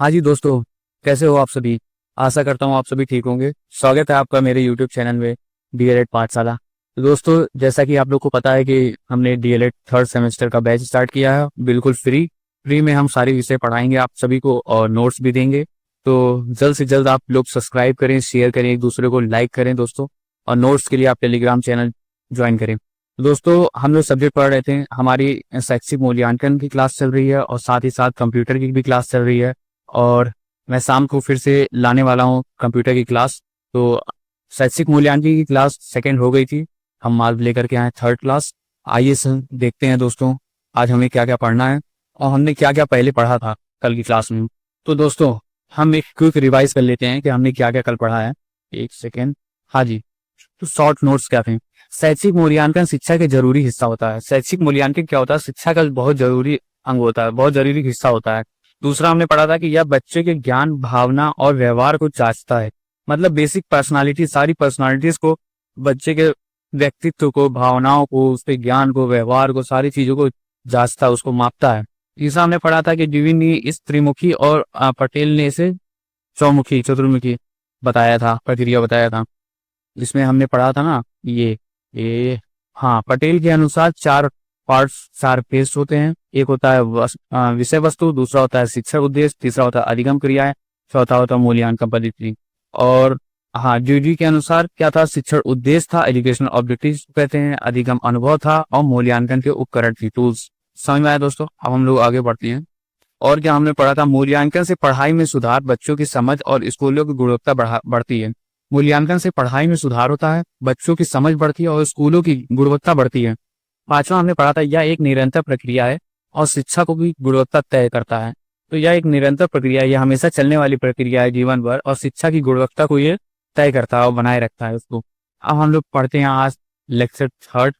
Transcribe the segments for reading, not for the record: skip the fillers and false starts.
हाँ जी दोस्तों, कैसे हो आप सभी। आशा करता हूँ आप सभी ठीक होंगे। स्वागत है आपका मेरे यूट्यूब चैनल में डीएलएड पाठशाला। तो दोस्तों, जैसा कि आप लोग को पता है कि हमने डीएलएड थर्ड सेमेस्टर का बैच स्टार्ट किया है, बिल्कुल फ्री में हम सारी विषय पढ़ाएंगे आप सभी को और नोट्स भी देंगे। तो जल्द से जल्द आप लोग सब्सक्राइब करें, शेयर करें, एक दूसरे को लाइक करें दोस्तों। और नोट्स के लिए आप टेलीग्राम चैनल ज्वाइन करें। तो दोस्तों, हम लोग सब्जेक्ट पढ़ रहे थे, हमारी शैक्षिक मूल्यांकन की क्लास चल रही है और साथ ही साथ कंप्यूटर की भी क्लास चल रही है। और मैं शाम को फिर से लाने वाला हूँ कंप्यूटर की क्लास। तो शैक्षिक मूल्यांकन की क्लास सेकंड हो गई थी, हम आज लेकर के आए थर्ड क्लास। आइए सर देखते हैं दोस्तों, आज हमें क्या क्या पढ़ना है और हमने क्या क्या पहले पढ़ा था कल की क्लास में। तो दोस्तों, हम एक क्विक रिवाइज कर लेते हैं कि हमने क्या क्या कल पढ़ा है। एक सेकेंड। हाँ जी, तो शॉर्ट नोट्स क्या थे। शैक्षिक मूल्यांकन शिक्षा के जरूरी हिस्सा होता है। शैक्षिक मूल्यांकन क्या होता है, शिक्षा का बहुत जरूरी अंग होता है, बहुत जरूरी हिस्सा होता है। दूसरा हमने पढ़ा था कि यह बच्चे के ज्ञान, भावना और व्यवहार को जांचता है। मतलब बेसिक पर्सनालिटी, सारी पर्सनालिटीज को, बच्चे के व्यक्तित्व को, भावनाओं को, उसके ज्ञान को, व्यवहार को, सारी चीजों को जांचता है, उसको मापता है। तीसरा हमने पढ़ा था कि ड्यूइंग ने इस त्रिमुखी और पटेल ने इसे चौमुखी, चतुर्मुखी बताया था, प्रक्रिया बताया था। इसमें हमने पढ़ा था ना ये हाँ, पटेल के अनुसार चार पार्ट्स, चार फेज होते हैं। एक होता है विषय वस्तु, दूसरा होता है शिक्षण उद्देश्य, तीसरा होता है अधिगम क्रियाएं, चौथा होता है मूल्यांकन पद्धति। और हाँ, ड्यूडी के अनुसार क्या था, शिक्षण उद्देश्य था, एजुकेशनल ऑब्जेक्टिव कहते हैं, अधिगम अनुभव था और मूल्यांकन के उपकरण थी, टूल्स। समझ में आया दोस्तों। अब हम लोग आगे बढ़ते हैं। और क्या हमने पढ़ा था, मूल्यांकन से पढ़ाई में सुधार, बच्चों की समझ और स्कूलों की गुणवत्ता बढ़ती है। मूल्यांकन से पढ़ाई में सुधार होता है, बच्चों की समझ बढ़ती है और स्कूलों की गुणवत्ता बढ़ती है। पांचवा हमने पढ़ा था, यह एक निरंतर प्रक्रिया है और शिक्षा को भी गुणवत्ता तय करता है। तो यह एक निरंतर प्रक्रिया है, यह हमेशा चलने वाली प्रक्रिया है जीवन भर, और शिक्षा की गुणवत्ता को ये तय करता है और बनाए रखता है उसको। अब हम लोग पढ़ते हैं आज लेक्चर थर्ड।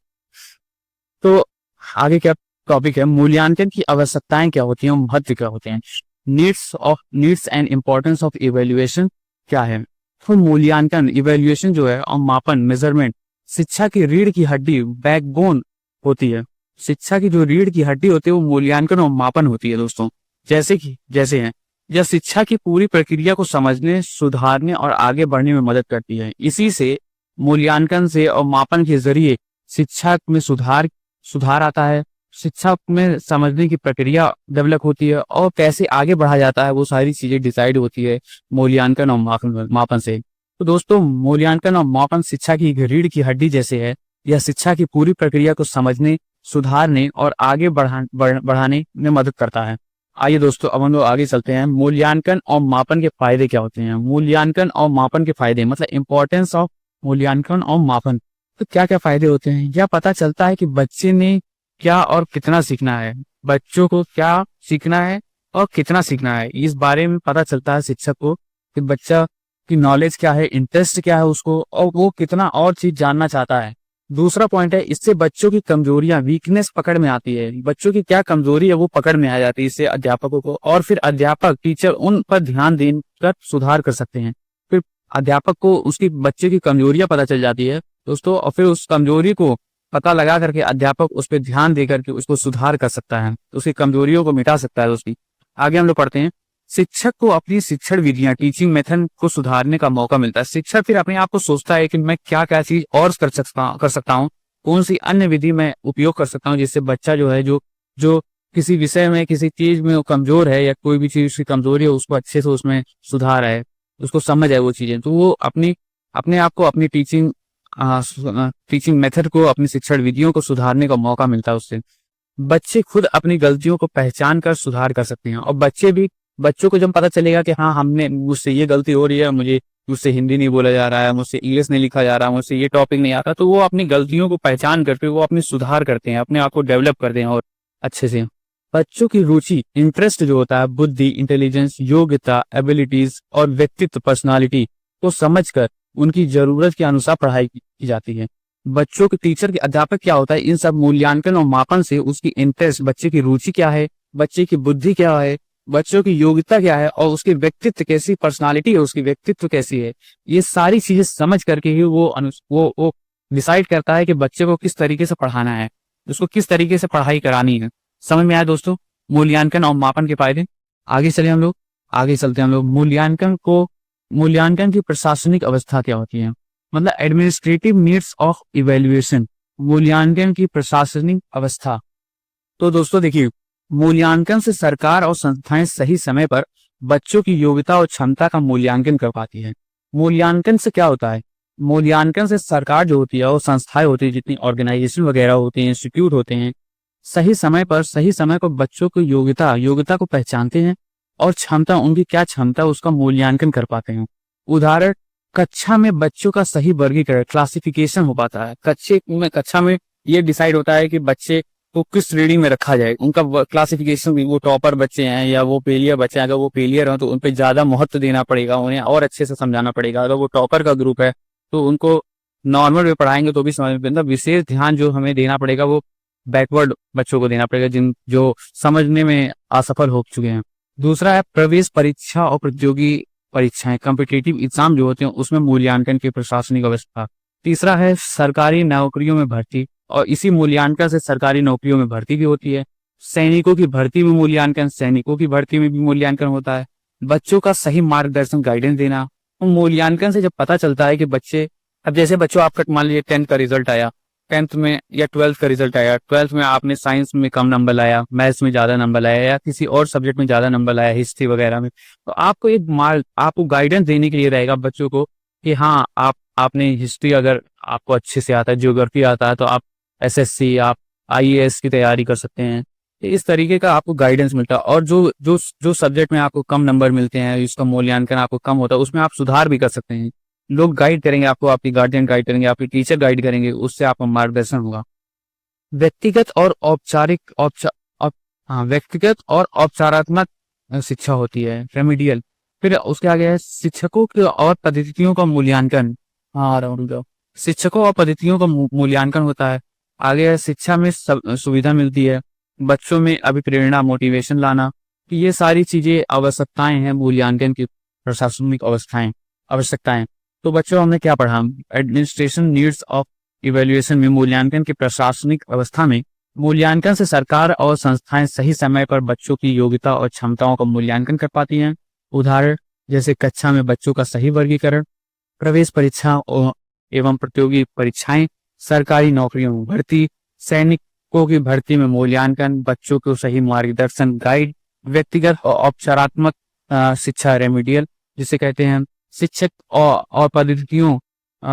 तो आगे क्या टॉपिक है, मूल्यांकन की आवश्यकताएं क्या होती हैं, महत्व क्या होते हैं। Needs and importance of evaluation क्या है। तो मूल्यांकन, इवेल्युएशन जो है और मापन, मेजरमेंट, शिक्षा की रीढ़ की हड्डी, बैकबोन होती है। शिक्षा की जो रीढ़ की हड्डी होती है वो मूल्यांकन और मापन होती है दोस्तों। जैसे हैं, यह शिक्षा की पूरी प्रक्रिया को समझने, सुधारने और आगे बढ़ने में मदद करती है। इसी से मूल्यांकन से और मापन के जरिए शिक्षा में सुधार आता है, शिक्षा में समझने की प्रक्रिया डेवलप होती है और कैसे आगे बढ़ा जाता है वो सारी चीजें डिसाइड होती है मूल्यांकन और मापन से। तो दोस्तों, मूल्यांकन और मापन शिक्षा की रीढ़ की हड्डी जैसे है। यह शिक्षा की पूरी प्रक्रिया को समझने, सुधारने और आगे बढ़ाने में मदद करता है। आइए दोस्तों, अब हम लोग आगे चलते हैं। मूल्यांकन और मापन के फायदे क्या होते हैं। मूल्यांकन और मापन के फायदे, मतलब इंपॉर्टेंस ऑफ मूल्यांकन और मापन। तो क्या क्या फायदे होते हैं, यह पता चलता है कि बच्चे ने क्या और कितना सीखना है, बच्चों को क्या सीखना है और कितना सीखना है, इस बारे में पता चलता है शिक्षक को कि बच्चा की नॉलेज क्या है, इंटरेस्ट क्या है उसको, और वो कितना और चीज जानना चाहता है। दूसरा पॉइंट है, इससे बच्चों की कमजोरियां, वीकनेस पकड़ में आती है। बच्चों की क्या कमजोरी है वो पकड़ में आ जाती है इससे अध्यापकों को, और फिर अध्यापक, टीचर उन पर ध्यान देकर सुधार कर सकते हैं। फिर अध्यापक को उसकी बच्चे की कमजोरियां पता चल जाती है दोस्तों, और फिर उस कमजोरी को पता लगा करके अध्यापक उस पर ध्यान दे करके उसको सुधार कर सकता है, उसकी कमजोरियों को मिटा सकता है उसकी। आगे हम लोग पढ़ते हैं, शिक्षक को अपनी शिक्षण विधियां, टीचिंग मेथड को सुधारने का मौका मिलता है। शिक्षक फिर अपने आप को सोचता है कि मैं क्या क्या चीज और कर सकता हूँ, कौन सी अन्य विधि मैं उपयोग कर सकता हूँ जिससे बच्चा जो है, जो किसी विषय में, किसी चीज में वो कमजोर है या कोई भी चीज उसकी कमजोरी है, उसको अच्छे से उसमें सुधार है, उसको समझ है वो चीजें। तो वो अपने आप को, अपनी टीचिंग मेथड को, अपनी शिक्षण विधियों को सुधारने का मौका मिलता है उससे। बच्चे खुद अपनी गलतियों को पहचान कर सुधार कर सकते हैं, और बच्चों को जब पता चलेगा कि हाँ, मुझसे ये गलती हो रही है, मुझसे हिंदी नहीं बोला जा रहा है, मुझसे इंग्लिश नहीं लिखा जा रहा है, मुझसे ये टॉपिक नहीं आता, तो वो अपनी गलतियों को पहचान करके वो अपनी सुधार करते हैं, अपने आप को डेवलप करते हैं और अच्छे से। बच्चों की रुचि, इंटरेस्ट जो होता है, बुद्धि, इंटेलिजेंस, योग्यता, एबिलिटीज और व्यक्तित्व, पर्सनालिटी को समझकर उनकी जरूरत के अनुसार पढ़ाई की जाती है। बच्चों के टीचर के, अध्यापक क्या होता है, इन सब मूल्यांकन और मापन से उसकी इंटरेस्ट, बच्चे की रुचि क्या है, बच्चे की बुद्धि क्या है, बच्चों की योग्यता क्या है और उसकी व्यक्तित्व कैसी, पर्सनालिटी है उसकी, व्यक्तित्व कैसी है, ये सारी चीजें समझ करके ही वो डिसाइड करता है कि बच्चे को किस तरीके से पढ़ाना है, उसको किस तरीके से पढ़ाई करानी है। समझ में आया दोस्तों मूल्यांकन और मापन के फायदे। आगे चले हम लोग। आगे चलते हैं हम लोग। मूल्यांकन की प्रशासनिक अवस्था क्या होती है, मतलब एडमिनिस्ट्रेटिव नीड्स ऑफ इवेल्युएशन, मूल्यांकन की प्रशासनिक अवस्था। तो दोस्तों देखिए, मूल्यांकन से सरकार और संस्थाएं सही समय पर बच्चों की योग्यता और क्षमता का मूल्यांकन कर पाती है। मूल्यांकन से क्या होता है, मूल्यांकन से सरकार जो होती है और संस्थाएं होती है, जितनी ऑर्गेनाइजेशन वगैरह होते हैं, इंस्टीट्यूट होते हैं, सही समय पर बच्चों की योग्यता को पहचानते हैं और क्षमता, उनकी क्या क्षमता उसका मूल्यांकन कर पाते हैं। उदाहरण, कक्षा में बच्चों का सही वर्गीकरण, क्लासिफिकेशन हो पाता है। कक्षा में ये डिसाइड होता है कि बच्चे को किस श्रेणी में रखा जाए, उनका क्लासिफिकेशन भी, वो टॉपर बच्चे हैं या वो फेलियर बच्चे हैं। अगर वो फेलियर हो तो उन पे ज्यादा महत्व देना पड़ेगा, उन्हें और अच्छे से समझाना पड़ेगा। अगर वो टॉपर का ग्रुप है तो उनको नॉर्मल में पढ़ाएंगे तो भी समझ में, मतलब विशेष ध्यान जो हमें देना पड़ेगा वो बैकवर्ड बच्चों को देना पड़ेगा, जो समझने में असफल हो चुके हैं। दूसरा है प्रवेश परीक्षा और प्रतियोगी परीक्षाएं, कॉम्पिटिटिव एग्जाम जो होते हैं उसमें मूल्यांकन की प्रशासनिक व्यवस्था। तीसरा है सरकारी नौकरियों में भर्ती, और इसी मूल्यांकन से सरकारी नौकरियों में भर्ती भी होती है। सैनिकों की भर्ती में मूल्यांकन, सैनिकों की भर्ती में भी मूल्यांकन होता है। बच्चों का सही मार्गदर्शन, गाइडेंस देना। मूल्यांकन से जब पता चलता है कि बच्चे, अब जैसे बच्चों आपका मान लीजिए 10th का रिजल्ट आया, 10th में या 12th का रिजल्ट आया, 12th में आपने साइंस में कम नंबर लाया, मैथ्स में ज्यादा नंबर लाया या किसी और सब्जेक्ट में ज्यादा नंबर लाया, हिस्ट्री वगैरह में, तो आपको गाइडेंस देने के लिए रहेगा बच्चों को कि हाँ, आपने हिस्ट्री अगर आपको अच्छे से आता है, ज्योग्राफी आता है, तो आप एसएससी, आप आईएएस की तैयारी कर सकते हैं। इस तरीके का आपको गाइडेंस मिलता है। और जो सब्जेक्ट में आपको कम नंबर मिलते हैं, इसका मूल्यांकन आपको कम होता है, उसमें आप सुधार भी कर सकते हैं। लोग गाइड करेंगे आपको, आपके गार्जियन गाइड करेंगे, आपके टीचर गाइड करेंगे, उससे आपका मार्गदर्शन होगा। व्यक्तिगत और औपचारिक व्यक्तिगत और औपचारात्मक शिक्षा होती है, रेमिडियल। फिर उसके आगे है शिक्षकों के और पद्धतियों का मूल्यांकन। शिक्षकों और पद्धतियों का मूल्यांकन होता है। आगे है शिक्षा में सुविधा मिलती है, बच्चों में अभिप्रेरणा, मोटिवेशन लाना। तो ये सारी चीजें आवश्यकताएं हैं मूल्यांकन की प्रशासनिक आवश्यकताएं। तो बच्चों हमने क्या पढ़ा, एडमिनिस्ट्रेशन नीड्स ऑफ इवेल्युएशन में मूल्यांकन की प्रशासनिक अवस्था में मूल्यांकन से सरकार और संस्थाएं सही समय पर बच्चों की योग्यता और क्षमताओं का मूल्यांकन कर पाती हैं। उदाहरण, जैसे कक्षा में बच्चों का सही वर्गीकरण, प्रवेश परीक्षा एवं प्रतियोगी परीक्षाएं, सरकारी नौकरियों में भर्ती, सैनिकों की भर्ती में मूल्यांकन, बच्चों को सही मार्गदर्शन, गाइड, व्यक्तिगत और औपचारात्मक शिक्षा, रेमिडियल जिसे कहते हैं, शिक्षक और पद्धतियों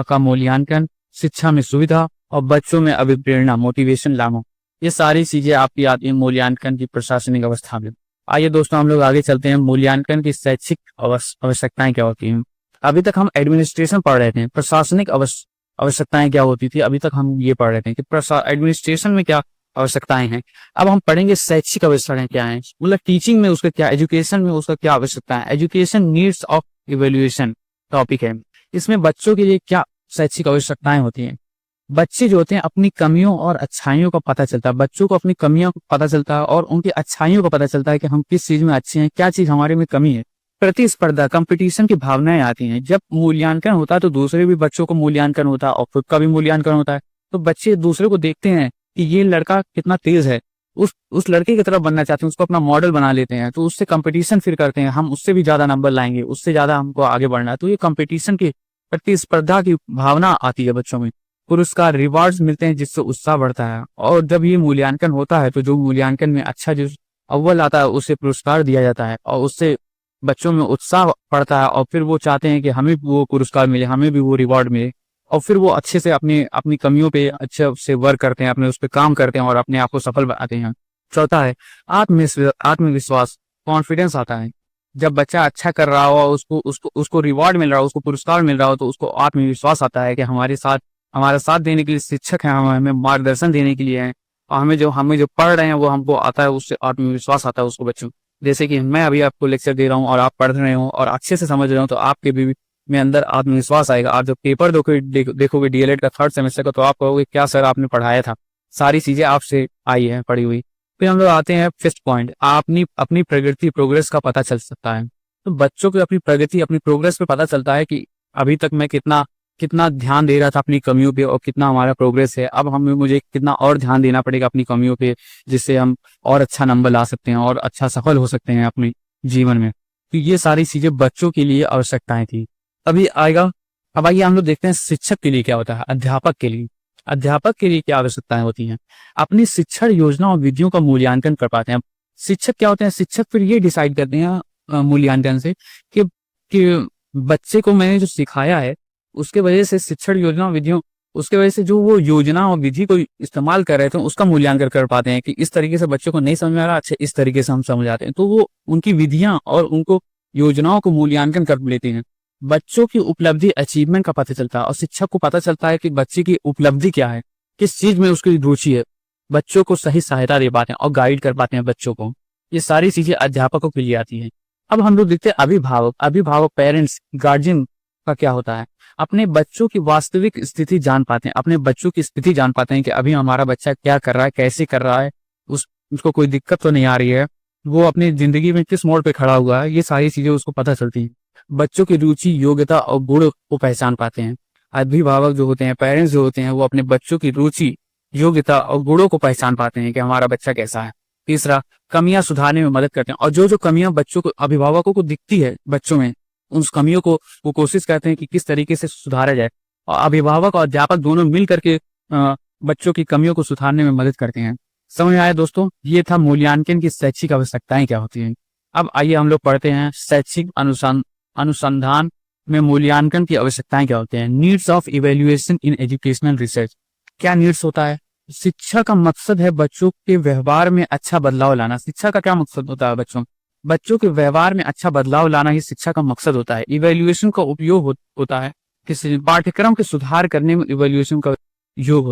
का मूल्यांकन, शिक्षा में सुविधा और बच्चों में अभिप्रेरणा, मोटिवेशन लाना। ये सारी चीजें आपकी आती हैं मूल्यांकन की प्रशासनिक अवस्था में। आइए दोस्तों हम लोग आगे चलते हैं, मूल्यांकन की शैक्षिक आवश्यकताएं क्या होती हैं। अभी तक हम एडमिनिस्ट्रेशन पढ़ रहे थे, प्रशासनिक आवश्यकताएं क्या होती थी, अभी तक हम ये पढ़ रहे थे कि एडमिनिस्ट्रेशन में क्या आवश्यकताएं हैं। अब हम पढ़ेंगे शैक्षिक आवश्यकताएं क्या है, मतलब टीचिंग में उसका क्या, एजुकेशन में उसका क्या आवश्यकता है। Education needs of evaluation topic है। इसमें बच्चों के लिए क्या शैक्षिक आवश्यकताएं होती हैं। बच्चे जो होते हैं अपनी कमियों और अच्छाइयों का पता चलता है, बच्चों को अपनी कमियों का पता चलता है और उनकी अच्छाइयों का पता चलता है कि हम किस चीज में अच्छे हैं, क्या चीज हमारे में कमी है। प्रतिस्पर्धा, कंपटीशन की भावनाएं आती हैं। जब मूल्यांकन होता है तो दूसरे भी बच्चों को मूल्यांकन होता है और खुद का भी मूल्यांकन होता है। तो बच्चे दूसरे को देखते हैं कि ये लड़का कितना तेज है, उस लड़के की तरफ बनना चाहते हैं, उसको अपना मॉडल बना लेते हैं, तो उससे कंपटीशन फिर करते हैं, हम उससे भी ज्यादा नंबर लाएंगे, उससे ज्यादा हमको आगे बढ़ना है। तो ये कंपटीशन की, प्रतिस्पर्धा की भावना आती है बच्चों में। पुरस्कार, रिवार्ड्स मिलते हैं जिससे उत्साह बढ़ता है। और जब ये मूल्यांकन होता है तो जो मूल्यांकन में अच्छा जो अव्वल आता है उसे पुरस्कार दिया जाता है और उससे बच्चों में उत्साह बढ़ता है और फिर वो चाहते हैं कि हमें भी वो पुरस्कार मिले, हमें भी वो रिवॉर्ड मिले। और फिर वो अच्छे से अपनी कमियों पे अच्छे से वर्क करते हैं, अपने उस पर काम करते हैं और अपने आप को सफल बनाते हैं। चौथा है आत्मविश्वास, कॉन्फिडेंस आता है। जब बच्चा अच्छा कर रहा हो, उसको रिवॉर्ड मिल रहा हो, उसको पुरस्कार मिल रहा हो, तो उसको आत्मविश्वास आता है कि हमारा साथ देने के लिए शिक्षक है, हमें मार्गदर्शन देने के लिए है और हमें जो पढ़ रहे हैं वो हमको आता है, उससे आत्मविश्वास आता है उसको बच्चों। जैसे कि मैं अभी आपको लेक्चर दे रहा हूँ और आप पढ़ रहे हो और अच्छे से समझ रहे हो, तो आपके भी में अंदर आत्मविश्वास आएगा। आप जब पेपर देखोगे डीएलएड का 3rd सेमेस्टर का, तो आप कहोगे क्या सर आपने पढ़ाया था, सारी चीजें आपसे आई है पढ़ी हुई। फिर हम लोग आते हैं 5th पॉइंट, अपनी प्रगति, प्रोग्रेस का पता चल सकता है। तो बच्चों को अपनी प्रगति, अपनी प्रोग्रेस पे पता चलता है कि अभी तक मैं कितना ध्यान दे रहा था अपनी कमियों पे और कितना हमारा प्रोग्रेस है। अब मुझे कितना और ध्यान देना पड़ेगा अपनी कमियों पे, जिससे हम और अच्छा नंबर ला सकते हैं और अच्छा सफल हो सकते हैं अपने जीवन में। तो ये सारी चीजें बच्चों के लिए आवश्यकताएं थी। अभी आएगा, अब आइए हम लोग देखते हैं शिक्षक के लिए क्या होता है, अध्यापक के लिए। अध्यापक के लिए क्या आवश्यकताएं होती हैं? अपनी शिक्षण योजना और विधियों का मूल्यांकन कर पाते हैं। शिक्षक क्या होते हैं? शिक्षक फिर ये डिसाइड करते हैं मूल्यांकन से कि बच्चे को मैंने जो सिखाया है उसके वजह से शिक्षण योजना और विधियों, उसके वजह से जो वो योजना और विधि को इस्तेमाल कर रहे थे उसका मूल्यांकन कर पाते हैं कि इस तरीके से बच्चों को नहीं समझ में आ रहा, अच्छा इस तरीके से हम समझ आते हैं, तो वो उनकी विधियां और उनको योजनाओं को मूल्यांकन कर लेते हैं। बच्चों की उपलब्धि, अचीवमेंट का पता चलता है और शिक्षक को पता चलता है कि बच्चे की उपलब्धि क्या है, किस चीज में उसकी रुचि है। बच्चों को सही सहायता दे पाते हैं और गाइड कर पाते हैं बच्चों को। ये सारी चीजें अध्यापकों के लिए आती हैं। अब हम लोग देखते हैं अभिभावक। अभिभावक, पेरेंट्स, गार्जियन का क्या होता है? अपने बच्चों की वास्तविक स्थिति जान पाते हैं, अपने बच्चों की स्थिति जान पाते हैं कि अभी हमारा बच्चा क्या कर रहा है, कैसे कर रहा है, उसको कोई दिक्कत तो नहीं आ रही है, वो अपनी जिंदगी में किस मोड़ पे खड़ा हुआ है, ये सारी चीजें उसको पता चलती हैं। बच्चों की रुचि, योग्यता और गुण को पहचान पाते हैं। अभिभावक जो होते हैं, पेरेंट्स जो होते हैं, वो अपने बच्चों की रुचि, योग्यता और गुणों को पहचान पाते हैं कि हमारा बच्चा कैसा है। तीसरा, कमियां सुधारने में मदद करते हैं और जो जो कमियां बच्चों को, अभिभावकों को दिखती है बच्चों में, उन कमियों को वो कोशिश करते हैं कि किस तरीके से सुधारा जाए। और अभिभावक और अध्यापक दोनों मिल करके बच्चों की कमियों को सुधारने में मदद करते हैं। समझ में आया दोस्तों? ये था मूल्यांकन की शैक्षिक आवश्यकताएं क्या होती हैं। अब आइए हम लोग पढ़ते हैं शैक्षिक अनुसंधान में मूल्यांकन की आवश्यकताएं क्या होती हैं। Needs of evaluation in educational research. क्या नीड्स होता है? शिक्षा का मकसद है बच्चों के व्यवहार में अच्छा बदलाव लाना। शिक्षा का क्या मकसद होता है? बच्चों के व्यवहार में अच्छा बदलाव लाना ही शिक्षा का मकसद होता है। इवेल्युएशन का उपयोग होता है किसी पाठ्यक्रम के सुधार करने में, इवेल्युएशन का उपयोग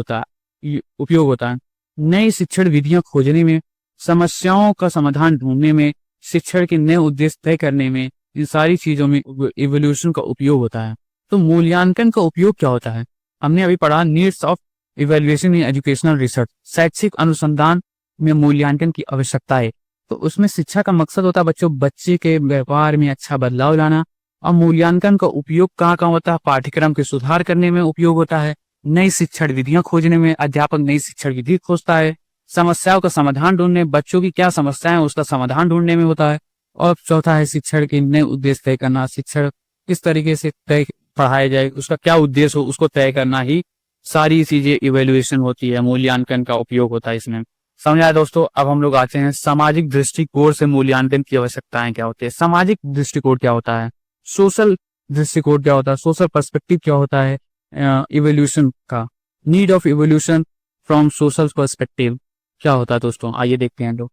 होता है। नई शिक्षण विधियां खोजने में, समस्याओं का समाधान ढूंढने में, शिक्षण के नए उद्देश्य तय करने में, इन सारी चीजों में इवोल्यूशन का उपयोग होता है। तो मूल्यांकन का उपयोग क्या होता है? हमने अभी पढ़ा needs of evaluation in educational research, शैक्षिक अनुसंधान में मूल्यांकन की आवश्यकता है। तो उसमें शिक्षा का मकसद होता है बच्चे के व्यवहार में अच्छा बदलाव लाना। और मूल्यांकन का उपयोग कहाँ कहाँ होता है? पाठ्यक्रम के सुधार करने में उपयोग होता है, नई शिक्षण विधियां खोजने में, अध्यापक नई शिक्षण विधि खोजता है, समस्याओं का समाधान ढूंढने, बच्चों की क्या समस्याएं उसका समाधान ढूंढने में होता है, और चौथा है शिक्षण के नए उद्देश्य तय करना, शिक्षण किस तरीके से तय पढ़ाया जाए, उसका क्या उद्देश्य हो उसको तय करना ही सारी चीजें इवेल्युएशन होती है, मूल्यांकन का उपयोग होता है इसमें। समझ आया दोस्तों? अब हम लोग आते हैं सामाजिक दृष्टिकोण से मूल्यांकन की आवश्यकताएं क्या होती है। सामाजिक दृष्टिकोण क्या होता है? सोशल दृष्टिकोण क्या होता है? सोशल पर्सपेक्टिव क्या होता है इवोल्यूशन का? Need of evolution from social perspective क्या होता है दोस्तों? आइए देखते हैं लोग।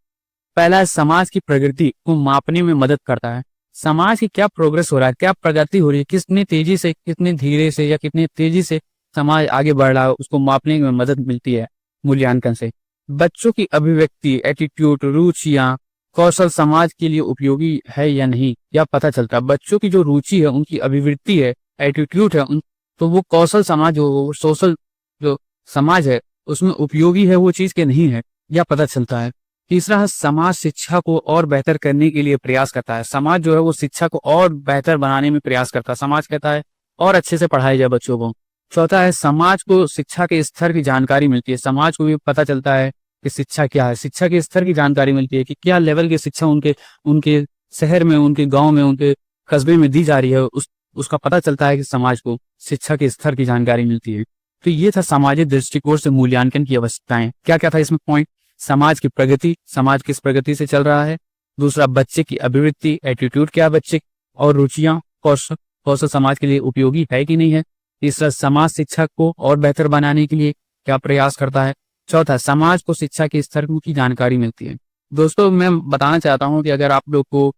पहला है समाज की प्रगति को मापने में मदद करता है। समाज की क्या प्रोग्रेस हो रहा है, क्या प्रगति हो रही है, कितनी तेजी से, कितने धीरे से या कितनी तेजी से समाज आगे बढ़ रहा है, उसको मापने में मदद मिलती है मूल्यांकन से। बच्चों की अभिव्यक्ति, एटीट्यूड, रुचियां, कौशल समाज के लिए उपयोगी है या नहीं, यह पता चलता है। बच्चों की जो रुचि है, उनकी अभिवृत्ति है, एटीट्यूड है, तो वो कौशल समाज, जो सोशल जो समाज है उसमें उपयोगी है वो चीज के नहीं है, यह पता चलता है। तीसरा है समाज शिक्षा को और बेहतर करने के लिए प्रयास करता है। समाज जो है वो शिक्षा को और बेहतर बनाने में प्रयास करता है। समाज कहता है और अच्छे से पढ़ाया जाए बच्चों को। चौथा है समाज को शिक्षा के स्तर की जानकारी मिलती है। समाज को भी पता चलता है कि शिक्षा क्या है, शिक्षा के स्तर की जानकारी मिलती है कि क्या लेवल की शिक्षा उनके शहर में, उनके गांव में, उनके कस्बे में दी जा रही है, उसका पता चलता है कि समाज को शिक्षा के स्तर की जानकारी मिलती है। तो ये था सामाजिक दृष्टिकोण से मूल्यांकन की आवश्यकताएं। क्या क्या था इसमें पॉइंट? समाज की प्रगति, समाज किस प्रगति से चल रहा है। दूसरा, बच्चे की अभिवृत्ति, एटीट्यूड क्या बच्चे, और रुचियां, कौशल समाज के लिए उपयोगी है कि नहीं है। तीसरा, समाज शिक्षा को और बेहतर बनाने के लिए क्या प्रयास करता है। चौथा, समाज को शिक्षा के स्तर की जानकारी मिलती है। दोस्तों मैं बताना चाहता हूं कि अगर आप लोग को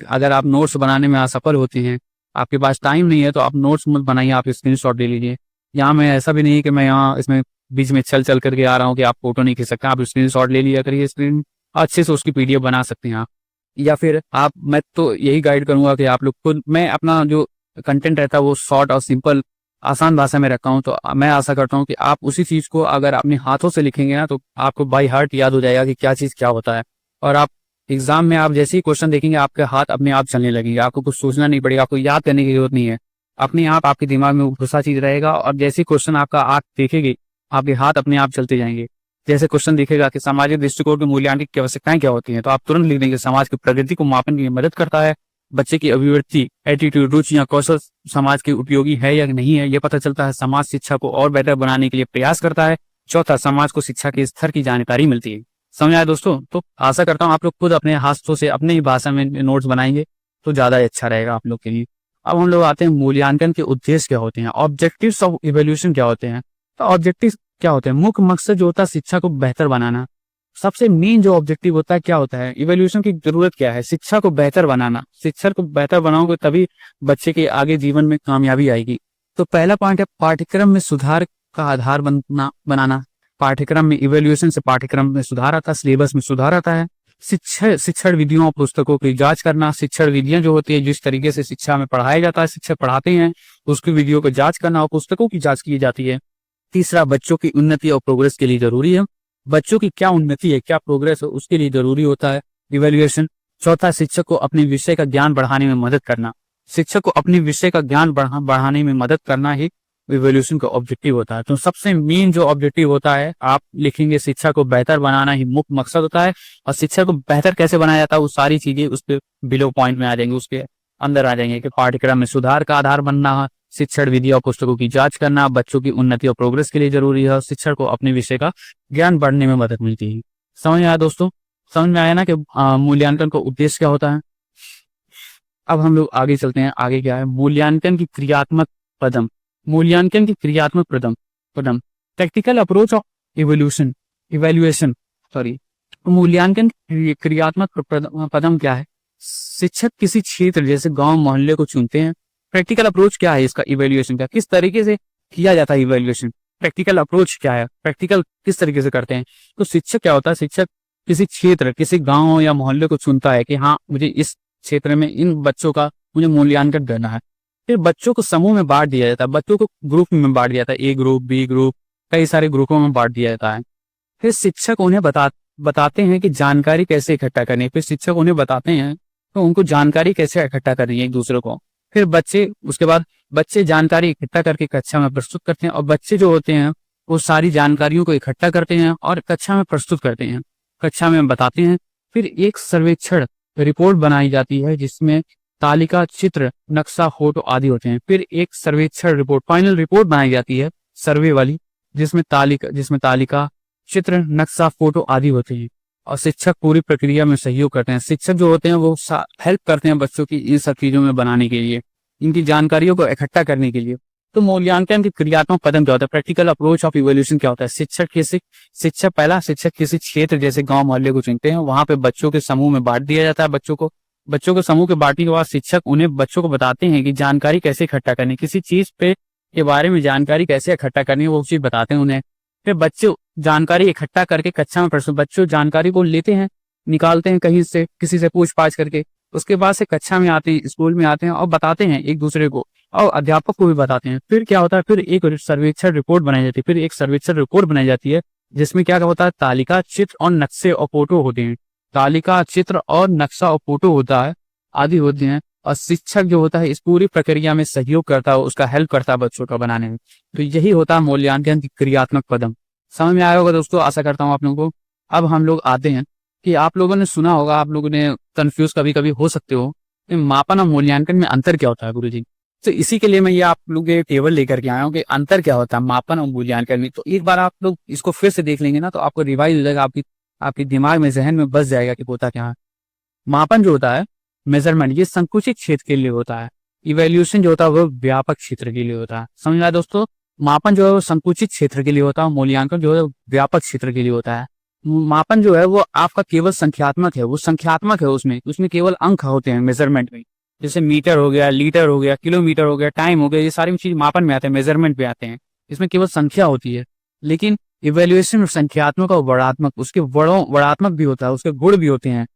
अगर आप नोट्स बनाने में असफल होते हैं, आपके पास टाइम नहीं है, तो आप नोट्स मत बनाइए, आप स्क्रीनशॉट ले लीजिए। यहाँ में ऐसा भी नहीं है कि मैं यहाँ इसमें बीच में चल करके आ रहा हूँ कि आप फोटो नहीं खींच सकते, आप स्क्रीनशॉट ले लिया करिए, स्क्रीन अच्छे से उसकी पीडीएफ बना सकते हैं आप। या फिर मैं तो यही गाइड करूंगा कि आप लोग खुद, मैं अपना जो कंटेंट रहता है वो शॉर्ट और सिंपल आसान भाषा में रखा हूँ, तो मैं आशा करता हूँ कि आप उसी चीज को अगर अपने हाथों से लिखेंगे ना, तो आपको बाय हार्ट याद हो जाएगा कि क्या चीज क्या होता है। और आप एग्जाम में आप जैसे ही क्वेश्चन देखेंगे, आपके हाथ अपने आप चलने लगेंगे, आपको कुछ सोचना नहीं पड़ेगा, आपको याद करने की जरूरत नहीं है, अपने आप आपके दिमाग में घुसा चीज रहेगा। और जैसे क्वेश्चन आपका आंख देखेगी, आपके हाथ अपने आप चलते जाएंगे। जैसे क्वेश्चन दिखेगा कि सामाजिक दृष्टिकोण के मूल्यांकन की आवश्यकताएं क्या होती हैं, तो आप तुरंत लिख देंगे समाज की प्रगति को मापने में मदद करता है, बच्चे की अभिवृत्ति, एटीट्यूड, रुचियां, कौशल समाज के उपयोगी है या नहीं है, ये पता चलता है। समाज शिक्षा को और बेहतर बनाने के लिए प्रयास करता है। चौथा, समाज को शिक्षा के स्तर की जानकारी मिलती है। समझ आया दोस्तों? तो आशा करता हूँ आप लोग खुद अपने हाथों से अपने ही भाषा में नोट्स बनाएंगे तो ज्यादा अच्छा रहेगा आप लोग के लिए। अब हम लोग आते हैं मूल्यांकन के उद्देश्य क्या होते हैं, ऑब्जेक्टिव्स ऑफ इवैल्यूएशन क्या होते हैं। तो ऑब्जेक्टिव क्या होते हैं? मुख्य मकसद जो होता है शिक्षा को बेहतर बनाना। सबसे मेन जो ऑब्जेक्टिव होता है क्या होता है? इवैल्यूएशन की जरूरत क्या है? शिक्षा को बेहतर बनाना। शिक्षा को बेहतर बनाओगे तभी बच्चे के आगे जीवन में कामयाबी आएगी। तो पहला पॉइंट है पाठ्यक्रम में सुधार का आधार बनाना। पाठ्यक्रम में इवैल्यूएशन से पाठ्यक्रम में सुधार आता है, सिलेबस में सुधार आता है। शिक्षण विधियों और पुस्तकों की जांच करना। शिक्षण विधियां जो होती है, जिस तरीके से शिक्षा में पढ़ाया जाता है, शिक्षक पढ़ाते हैं, उसकी विधियों को जांच करना और पुस्तकों की जांच की जाती है। तीसरा, बच्चों की उन्नति और प्रोग्रेस के लिए जरूरी है। बच्चों की क्या उन्नति है, क्या प्रोग्रेस है, उसके लिए जरूरी होता है इवैल्यूएशन। चौथा, शिक्षक को अपने विषय का ज्ञान बढ़ाने में मदद करना। शिक्षक को अपने विषय का ज्ञान बढ़ाने में मदद करना ही इवैल्यूएशन का ऑब्जेक्टिव होता है। तो सबसे मेन जो ऑब्जेक्टिव होता है आप लिखेंगे, शिक्षा को बेहतर बनाना ही मुख्य मकसद होता है। और शिक्षा को बेहतर कैसे बनाया जाता है वो सारी चीजें उस पर बिलो पॉइंट में आ जाएंगे, उसके अंदर आ जाएंगे कि पाठ्यक्रम में सुधार का आधार बनना, शिक्षण विधि और पुस्तकों की जांच करना, बच्चों की उन्नति और प्रोग्रेस के लिए जरूरी है, शिक्षक को अपने विषय का ज्ञान बढ़ने में मदद मिलती है। समझ में आया दोस्तों? समझ में आया ना कि मूल्यांकन का उद्देश्य क्या होता है। अब हम लोग आगे चलते हैं। आगे क्या है? मूल्यांकन की क्रियात्मक कदम। मूल्यांकन की क्रियात्मक कदम प्रैक्टिकल अप्रोच ऑफ इवैल्यूएशन मूल्यांकन क्रियात्मक कदम क्या है? शिक्षक किसी क्षेत्र जैसे गांव मोहल्ले को चुनते हैं। प्रैक्टिकल अप्रोच क्या है इसका? इवैल्यूएशन का किस तरीके से किया जाता है इवैल्यूएशन, प्रैक्टिकल अप्रोच क्या है, प्रैक्टिकल किस तरीके से करते हैं। तो शिक्षक क्या होता है? शिक्षक किसी क्षेत्र, किसी गांव या मोहल्ले को चुनता है कि हाँ मुझे इस क्षेत्र में इन बच्चों का मुझे मूल्यांकन करना है। फिर बच्चों को समूह में बांट दिया जाता है, बच्चों को ग्रुप में बांट दिया जाता है, ए ग्रुप, बी ग्रुप, कई सारे ग्रुपों में बांट दिया जाता है। फिर शिक्षक उन्हें बताते हैं कि जानकारी कैसे इकट्ठा करनी है। फिर शिक्षक उन्हें बताते हैं तो उनको जानकारी कैसे इकट्ठा करनी है एक दूसरे को। फिर उसके बाद बच्चे जानकारी इकट्ठा करके कक्षा में प्रस्तुत करते हैं और बच्चे जो होते हैं वो सारी जानकारियों को इकट्ठा करते हैं और कक्षा में प्रस्तुत करते हैं, कक्षा में बताते हैं। फिर एक सर्वेक्षण रिपोर्ट बनाई जाती है जिसमें तालिका, चित्र, नक्शा, फोटो आदि होते हैं। फिर एक सर्वेक्षण रिपोर्ट, फाइनल रिपोर्ट बनाई जाती है सर्वे वाली, जिसमें तालिका, चित्र, नक्शा, फोटो आदि होते हैं। और शिक्षक पूरी प्रक्रिया में सहयोग करते हैं। शिक्षक जो होते हैं वो हेल्प करते हैं बच्चों की इन सब चीजों में बनाने के लिए, इनकी जानकारियों को इकट्ठा करने के लिए। तो मूल्यांकन की क्रियात्मक कदम क्या होता है? प्रैक्टिकल अप्रोच ऑफ इवैल्यूएशन क्या होता है? शिक्षक किसी क्षेत्र जैसे गांव मोहल्ले को चुनते हैं, वहां पे बच्चों के समूह में बांट दिया जाता है। बच्चों को समूह के बांटने के बाद शिक्षक उन्हें बच्चों को बताते हैं कि जानकारी कैसे इकट्ठा करनी, किसी चीज पे के बारे में जानकारी कैसे इकट्ठा करनी है, वो चीज बताते हैं उन्हें। फिर बच्चे जानकारी इकट्ठा करके कक्षा में बच्चों जानकारी को लेते हैं, निकालते हैं कहीं से, किसी से पूछ पाछ करके। उसके बाद से कक्षा में आते हैं, स्कूल में आते हैं और बताते हैं एक दूसरे को और अध्यापक को भी बताते हैं। फिर क्या होता है? फिर एक सर्वेक्षण रिपोर्ट बनाई जाती है जिसमें क्या होता है? तालिका, चित्र और नक्शे और फोटो होते हैं। तालिका, चित्र और नक्शा और फोटो होता है आदि होते हैं। और शिक्षक जो होता है इस पूरी प्रक्रिया में सहयोग करता है, उसका हेल्प करता है बच्चों का बनाने में। तो यही होता है मूल्यांकन की क्रियात्मक कदम। समझ में आया होगा दोस्तों, आशा करता हूँ आप लोगों को। अब हम लोग आते हैं कि आप लोगों ने सुना होगा, आप लोगों ने कंफ्यूज कभी कभी हो सकते हो, मापन और मूल्यांकन में अंतर क्या होता है गुरुजी। तो इसी के लिए मैं ये आप लोग ये टेबल लेकर के आया हूँ कि अंतर क्या होता है मापन और मूल्यांकन में। तो एक बार आप लोग इसको फिर से देख लेंगे ना तो आपको रिवाइज हो जाएगा, आपके दिमाग में, जहन में बस जाएगा कि होता क्या है। मापन जो होता है, मेजरमेंट, ये संकुचित क्षेत्र के लिए होता है। इवैल्यूएशन जो होता है वो व्यापक क्षेत्र के लिए होता है। समझ आया दोस्तों? मापन जो है वो संकुचित क्षेत्र के लिए होता है, मूल्यांकन जो है व्यापक क्षेत्र के लिए होता है। मापन जो है वो आपका केवल संख्यात्मक है, वो संख्यात्मक है, उसमें केवल अंक होते हैं मेजरमेंट में। जैसे मीटर हो गया, लीटर हो गया, किलोमीटर हो गया, टाइम हो गया, ये सारी चीज मापन में आते हैं, मेजरमेंट पे आते हैं। इसमें केवल संख्या होती है। लेकिन इवैल्यूएशन में संख्यात्मक और वर्णात्मक, उसके वर्णात्मक भी होता है, उसके गुण भी होते हैं,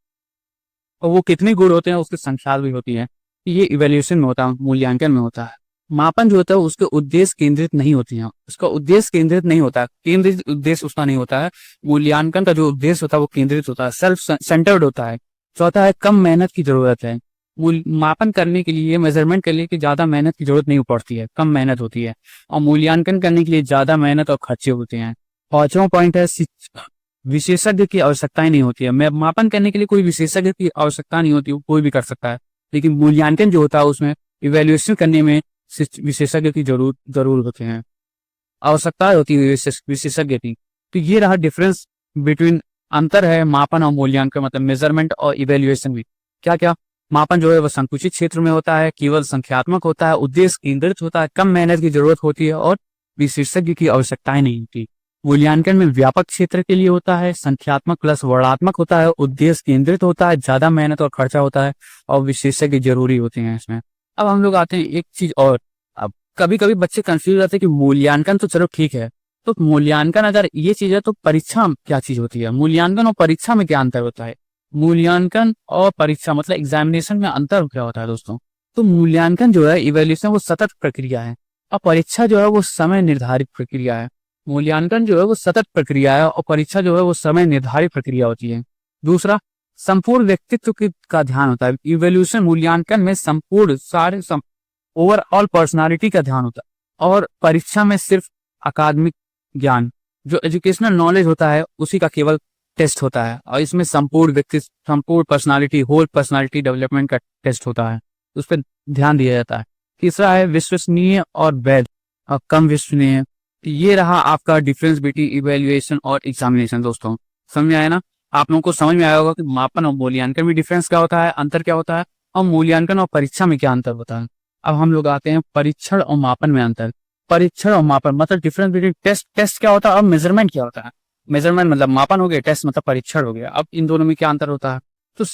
और वो कितने गुण होते हैं उसकी संख्या भी होती है। ये इवैल्यूएशन में होता है, मूल्यांकन में होता है। मापन जो होता है उसके उद्देश्य केंद्रित नहीं होती है, उसका उद्देश्य केंद्रित नहीं होता है, केंद्रित उद्देश्य उसका नहीं होता है। मूल्यांकन का जो उद्देश्य होता है वो केंद्रित होता है, सेल्फ सेंटर्ड होता है। चौथा है कम मेहनत की जरूरत है। मापन करने के लिए, मेजरमेंट करने के लिए ज्यादा मेहनत की जरूरत नहीं पड़ती है, कम मेहनत होती है। और मूल्यांकन करने के लिए ज्यादा मेहनत और खर्चे होते हैं। पांचवा पॉइंट है विशेषज्ञ की आवश्यकता नहीं होती है। मापन करने के लिए कोई विशेषज्ञ की आवश्यकता नहीं होती, कोई भी कर सकता है। लेकिन मूल्यांकन जो होता है उसमें इवेल्युएशन करने में विशेषज्ञ की जरूर होते हैं, आवश्यकता होती है विशेषज्ञ की। तो ये रहा डिफरेंस बिटवीन, अंतर है मापन और मूल्यांकन, मतलब मेजरमेंट और इवेल्युएशन भी। क्या क्या, मापन जो है वह संकुचित क्षेत्र में होता है, केवल संख्यात्मक होता है, उद्देश्य केंद्रित होता है, कम मेहनत की जरूरत होती है और विशेषज्ञ की आवश्यकताएं नहीं होती। मूल्यांकन में व्यापक क्षेत्र के लिए होता है, संख्यात्मक प्लस वर्णात्मक होता है, उद्देश्य केंद्रित होता है, ज्यादा मेहनत और खर्चा होता है और विशेषज्ञ जरूरी होते हैं इसमें। अब हम लोग आते हैं एक चीज और, अब कभी कभी बच्चे कंफ्यूज रहते हैं कि मूल्यांकन तो चलो ठीक है, तो मूल्यांकन अगर ये चीज है तो परीक्षा क्या चीज होती है, मूल्यांकन और परीक्षा में क्या अंतर होता है। मूल्यांकन और परीक्षा मतलब एग्जामिनेशन में अंतर क्या होता है दोस्तों। तो मूल्यांकन जो है, इवैल्यूएशन, वो सतत प्रक्रिया है और परीक्षा जो है वो समय निर्धारित प्रक्रिया है। मूल्यांकन जो है वो सतत प्रक्रिया है और परीक्षा जो है वो समय निर्धारित प्रक्रिया होती है। दूसरा, संपूर्ण व्यक्तित्व का ध्यान होता है। इवैल्यूएशन, मूल्यांकन में संपूर्ण ओवरऑल पर्सनालिटी का ध्यान होता है और परीक्षा में सिर्फ अकादमिक ज्ञान, जो एजुकेशनल नॉलेज होता है उसी का केवल टेस्ट होता है और इसमें संपूर्ण व्यक्तित्व, संपूर्ण पर्सनालिटी, होल पर्सनालिटी डेवलपमेंट का टेस्ट होता है, उस पर ध्यान दिया जाता है। तीसरा है विश्वसनीय और वैध और कम विश्वसनीय। ये रहा आपका डिफरेंस बिटवीन इवैल्यूएशन और एग्जामिनेशन। दोस्तों समझ में आया ना, आप लोगों को समझ में आया होगा कि मापन और मूल्यांकन में डिफरेंस क्या होता है, अंतर क्या होता है, और मूल्यांकन और परीक्षा में क्या अंतर होता है। अब हम लोग आते हैं परीक्षण और मापन में अंतर। परीक्षण और मापन मतलब डिफरेंस बिटवीन टेस्ट क्या होता है और मेजरमेंट क्या होता है। मेजरमेंट मतलब मापन हो गया, टेस्ट मतलब परीक्षण हो गया। अब इन दोनों में क्या अंतर होता है, तो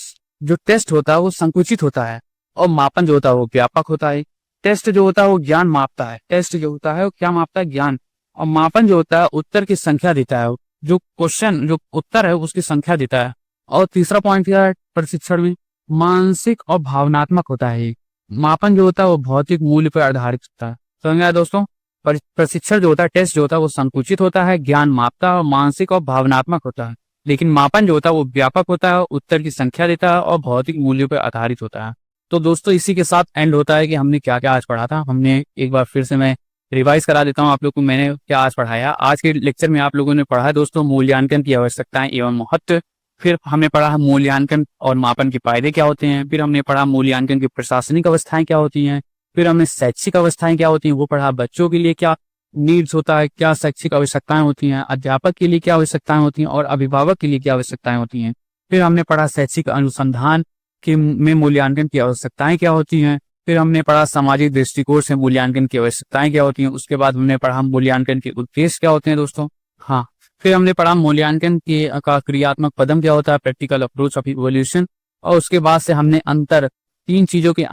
जो टेस्ट होता है वो संकुचित होता है और मापन जो होता है वो व्यापक होता है। टेस्ट जो होता है वो ज्ञान मापता है, टेस्ट जो होता है वो क्या मापता है, ज्ञान। और मापन जो होता है उत्तर की संख्या देता है, जो क्वेश्चन जो उत्तर है उसकी संख्या देता है। और तीसरा पॉइंट क्या है प्रशिक्षण में, मानसिक और भावनात्मक होता है। मापन जो होता है वो भौतिक मूल्य पर आधारित होता है। समझ आया दोस्तों। प्रशिक्षण जो होता है, टेस्ट जो होता है वो संकुचित होता है, ज्ञान मापता है और मानसिक और भावनात्मक होता है। लेकिन मापन जो होता है वो व्यापक होता है, उत्तर की संख्या देता है और भौतिक मूल्यों पर आधारित होता है। तो दोस्तों इसी के साथ एंड होता है कि हमने क्या क्या आज पढ़ा था। हमने एक बार फिर से मैं रिवाइज करा देता हूँ आप लोग को, मैंने क्या आज पढ़ाया। आज के लेक्चर में आप लोगों ने पढ़ा दोस्तों मूल्यांकन की आवश्यकताएं एवं महत्व। फिर हमने पढ़ा मूल्यांकन और मापन के फायदे क्या होते हैं। फिर हमने पढ़ा मूल्यांकन की प्रशासनिक अवस्थाएं क्या होती हैं। फिर हमने शैक्षिक अवस्थाएं क्या होती हैं वो पढ़ा। बच्चों के लिए क्या नीड्स होता है, क्या शैक्षिक आवश्यकताएं होती हैं, अध्यापक के लिए क्या आवश्यकताएं होती हैं और अभिभावक के लिए क्या आवश्यकताएं होती हैं। फिर हमने पढ़ा शैक्षिक अनुसंधान में मूल्यांकन की आवश्यकताएं क्या होती हैं। फिर हमने पढ़ा सामाजिक दृष्टिकोण से मूल्यांकन की आवश्यकताएं क्या होती हैं। उसके बाद हमने पढ़ा मूल्यांकन के उद्देश्य क्या होते हैं दोस्तों। हाँ, फिर हमने पढ़ा मूल्यांकन के का क्रियात्मक पदम क्या होता है, प्रैक्टिकल अप्रोच ऑफ इवोल्यूशन। और उसके बाद से हमने अंतर, तीन चीजों के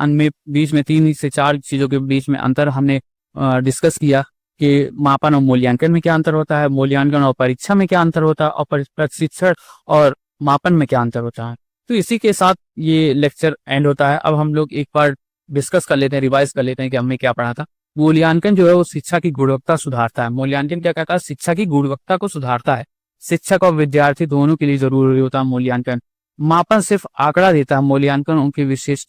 बीच में 3 से 4 चीजों के बीच में अंतर हमने डिस्कस किया कि मापन और मूल्यांकन में क्या अंतर होता है, मूल्यांकन और परीक्षा में क्या अंतर होता है और प्रशिक्षण और मापन में क्या अंतर होता है। तो इसी के साथ ये लेक्चर एंड होता है। अब हम लोग एक बार डिस्कस कर लेते हैं, रिवाइज कर लेते हैं कि हमने क्या पढ़ा था। मूल्यांकन जो है वो शिक्षा की गुणवत्ता सुधारता है। मूल्यांकन क्या कहता है, शिक्षा की गुणवत्ता को सुधारता है। शिक्षक और विद्यार्थी दोनों के लिए जरूरी होता है मूल्यांकन। मापन सिर्फ आंकड़ा देता है, मूल्यांकन उनके विशेष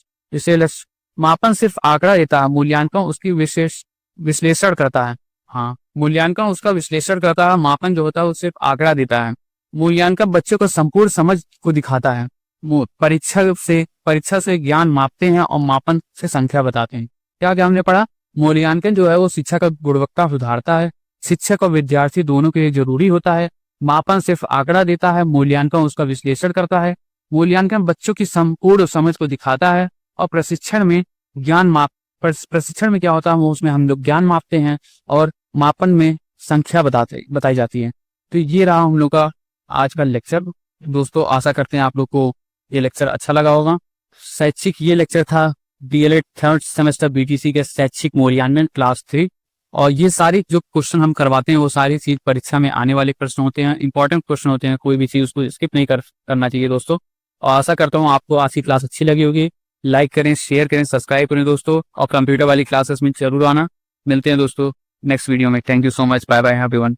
मापन सिर्फ आंकड़ा देता है, मूल्यांकन उसकी विशेष विश्लेषण करता है। हाँ, मूल्यांकन उसका विश्लेषण करता है, मापन जो होता है वो सिर्फ आंकड़ा देता है। मूल्यांकन बच्चों को संपूर्ण समझ को दिखाता है। परीक्षा से ज्ञान मापते हैं और मापन से संख्या बताते हैं। क्या क्या हमने पढ़ा, मूल्यांकन जो है वो शिक्षा का गुणवत्ता सुधारता है, शिक्षक और विद्यार्थी दोनों के लिए जरूरी होता है। मापन सिर्फ आंकड़ा देता है, मूल्यांकन उसका विश्लेषण करता है। मूल्यांकन बच्चों की संपूर्ण समझ को दिखाता है और प्रशिक्षण में क्या होता है, वो उसमें हम लोग ज्ञान मापते हैं और मापन में संख्या बताई जाती है। तो ये रहा हम लोग का आज का लेक्चर। दोस्तों आशा करते हैं आप लोग को ये लेक्चर अच्छा लगा होगा। शैक्षिक ये लेक्चर था डीएलएड 3rd सेमेस्टर बीटीसी के शैक्षिक मूल्यांकन क्लास 3। और ये सारी जो क्वेश्चन हम करवाते हैं वो सारी चीज परीक्षा में आने वाले प्रश्न होते हैं, इंपॉर्टेंट क्वेश्चन होते हैं, कोई भी चीज उसको स्किप नहीं करना चाहिए दोस्तों। और आशा करता हूँ आपको आज की क्लास अच्छी लगी होगी। लाइक करें, शेयर करें, सब्सक्राइब करें दोस्तों, और कंप्यूटर वाली क्लासेस में जरूर आना। मिलते हैं दोस्तों नेक्स्ट वीडियो में। Thank you so much, bye bye everyone.